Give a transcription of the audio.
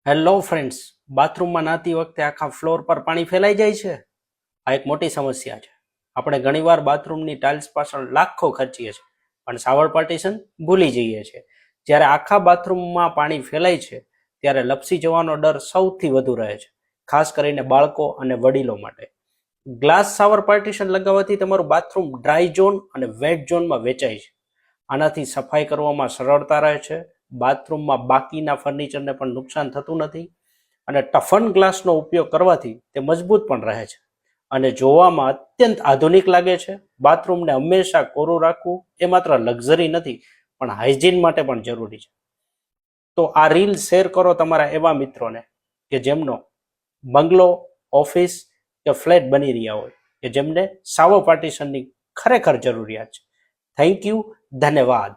Hello friends, બાથરૂમમાં નહાતી વખતે આખા ફ્લોર પર પાણી ફેલાઈ જાય છે. આ એક મોટી સમસ્યા છે. આપણે ઘણીવાર બાથરૂમની ટાઇલ્સ પાછળ લાખો ખર્ચીએ છીએ, પણ શાવર પાર્ટીશન ભૂલી જઈએ છીએ. જ્યારે આખા બાથરૂમમાં પાણી ફેલાય છે ત્યારે લપસી જવાનો ડર સૌથી વધુ રહે છે, ખાસ કરીને બાળકો અને વડીલો માટે. ગ્લાસ શાવર પાર્ટીશન લગાવવાથી તમારું બાથરૂમ ડ્રાય ઝોન અને વેટ ઝોનમાં વેચાય છે. આનાથી સફાઈ કરવામાં સરળતા રહે છે, બાથરૂમમાં બાકીના ફર્નિચરને પણ નુકસાન થતું નથી અને ટફન ગ્લાસનો ઉપયોગ કરવાથી તે મજબૂત પણ રહે છે અને જોવામાં અત્યંત આધુનિક લાગે છે. બાથરૂમને હંમેશા કોરું રાખવું એ માત્ર લક્ઝરી નથી, પણ હાઇજીન માટે પણ જરૂરી છે. તો આ રીલ શેર કરો તમારા એવા મિત્રોને કે જેમનો બંગલો, ઓફિસ કે ફ્લેટ બની રહ્યા હોય, કે જેમને શાવર પાર્ટીશનની ખરેખર જરૂરિયાત છે. થેન્ક યુ, ધન્યવાદ.